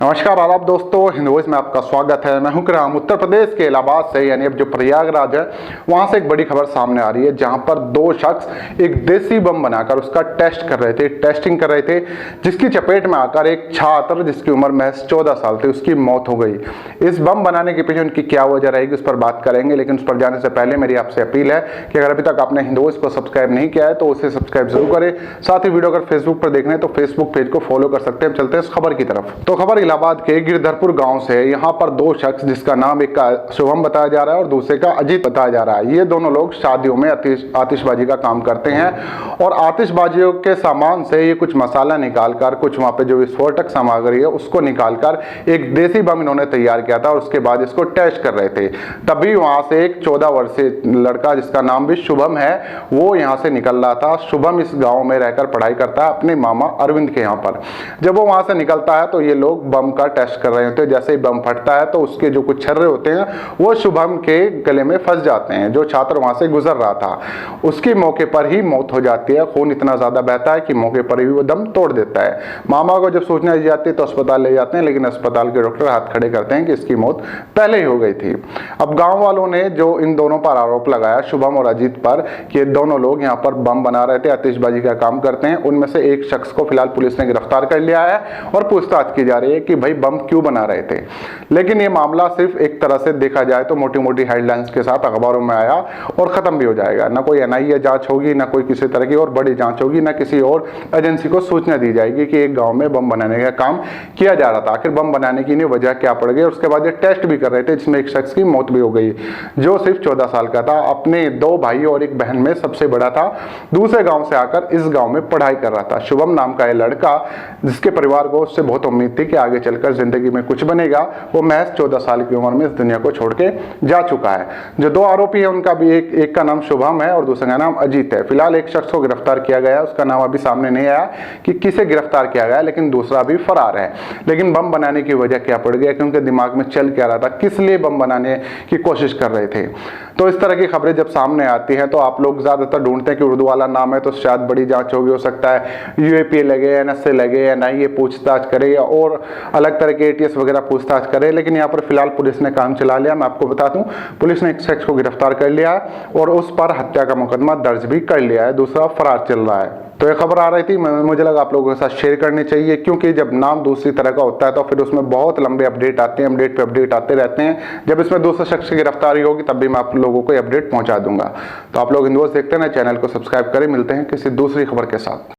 नमस्कार आदाब दोस्तों, हिंदुइज में आपका स्वागत है। मैं हूं कराम। उत्तर प्रदेश के इलाहाबाद से यानी अब जो प्रयागराज है वहां से एक बड़ी खबर सामने आ रही है, जहां पर दो शख्स एक देसी बम बनाकर उसका टेस्टिंग कर रहे थे, जिसकी चपेट में आकर एक छात्र जिसकी उम्र महज 14 साल थी उसकी मौत हो गई। इस बम बनाने के पीछे उनकी क्या वजह रहेगी उस पर बात करेंगे, लेकिन उस पर जाने से पहले मेरी आपसे अपील है कि अगर अभी तक आपने हिंदुइज को सब्सक्राइब नहीं किया है तो उसे सब्सक्राइब जरूर करें। साथ ही वीडियो अगर फेसबुक पर देख रहे हैं तो फेसबुक पेज को फॉलो कर सकते हैं। चलते हैं इस खबर की तरफ। तो खबर इलाहाबाद के गिरधरपुर गांव से है। यहाँ पर दो शख्स, जिसका नाम एक का शुभम बताया जा रहा है और दूसरे का अजीत बताया जा रहा है, ये दोनों लोग शादियों में आतिशबाजी का काम करते हैं और आतिशबाजियों के सामान से ये कुछ मसाला निकालकर, कुछ वहां पे जो विस्फोटक सामग्री है उसको निकालकर एक देसी बम इन्होंने तैयार किया था और उसके बाद इसको टेस्ट कर रहे थे। तभी वहां से एक 14 वर्षीय लड़का, जिसका नाम भी शुभम है, वो यहाँ से निकल रहा था। शुभम इस गाँव में रहकर पढ़ाई करता है अपने मामा अरविंद के यहाँ पर। जब वो वहां से निकलता है तो ये लोग बम का टेस्ट कर रहे होते हैं। जैसे ही बम फटता है तो उसके जो कुछ छर्रे होते हैं वो शुभम के गले में फंस जाते हैं। जो छात्र वहां से गुजर रहा था उसकी मौके पर ही मौत हो जाती है। खून इतना ज्यादा बहता है कि मौके पर ही वो दम तोड़ देता है। मामा को जब सूचना दी जाती है तो अस्पताल ले जाते हैं, लेकिन अस्पताल के डॉक्टर हाथ खड़े करते हैं कि इसकी मौत पहले ही हो गई थी। अब गांव वालों ने जो इन दोनों पर आरोप लगाया, शुभम और अजीत पर, कि दोनों लोग यहाँ पर बम बना रहे थे, आतिशबाजी का काम करते हैं, उनमें से एक शख्स को फिलहाल पुलिस ने गिरफ्तार कर लिया है और पूछताछ की जा रही है कि भाई बम क्यों बना रहे थे। लेकिन ये मामला सिर्फ एक तरह से देखा जाए तो मोटी मोटी हेडलाइंस के साथ अखबारों में आया और खत्म भी हो जाएगा। ना कोई एनआईए जांच होगी, ना कोई किसी तरह की और बड़ी जांच होगी, ना किसी और एजेंसी को सूचना दी जाएगी कि एक गांव में बम बनाने का काम किया जा रहा था। आखिर बम बनाने की वजह क्या पड़ गई। उसके बाद ये टेस्ट भी कर रहे थे जिसमें एक शख्स की मौत भी हो गई जो सिर्फ 14 साल का था। अपने दो भाई और एक बहन में सबसे बड़ा था। दूसरे गांव से आकर इस गांव में पढ़ाई कर रहा था। शुभम नाम का ये लड़का, जिसके परिवार को उससे बहुत उम्मीद थी कि आगे चलकर जिंदगी में कुछ बनेगा, वो महज 14 साल की उम्र में इस दुनिया को छोड़ के जा चुका है। जो दो आरोपी है उनका भी एक का नाम शुभम है और दूसरे का नाम अजीत है। फिलहाल एक शख्स को गिरफ्तार किया गया है, उसका नाम अभी सामने नहीं आया कि किसे गिरफ्तार किया गया, लेकिन दूसरा भी फरार है। लेकिन बम बनाने की वजह क्या पड़ गया कि उनके दिमाग में चल क्या रहा था, किस लिए बम बनाने की कोशिश कर रहे थे। तो इस तरह की खबरें जब सामने आती हैं तो आप लोग ज्यादातर ढूंढते हैं कि उर्दू वाला नाम है तो शायद बड़ी जांच होगी, हो सकता है यूएपीए लगे, एनएसए लगे, एनआईए पूछताछ करे या और अलग तरह के एटीएस वगैरह पूछताछ करे। लेकिन यहाँ पर फिलहाल पुलिस ने काम चला लिया। मैं आपको बता दूं, पुलिस ने एक शख्स को गिरफ्तार कर लिया और उस पर हत्या का मुकदमा दर्ज भी कर लिया है। दूसरा फरार चल रहा है। तो ये खबर आ रही थी, मुझे लगा आप लोगों के साथ शेयर करनी चाहिए, क्योंकि जब नाम दूसरी तरह का होता है तो फिर उसमें बहुत लंबे अपडेट आते हैं, अपडेट पे अपडेट आते रहते हैं। जब इसमें दूसरे शख्स की गिरफ्तारी होगी तब भी मैं आप लोगों को अपडेट पहुंचा दूंगा। तो आप लोग हिंदुइज देखते हैं, चैनल को सब्सक्राइब करें। मिलते हैं किसी दूसरी खबर के साथ।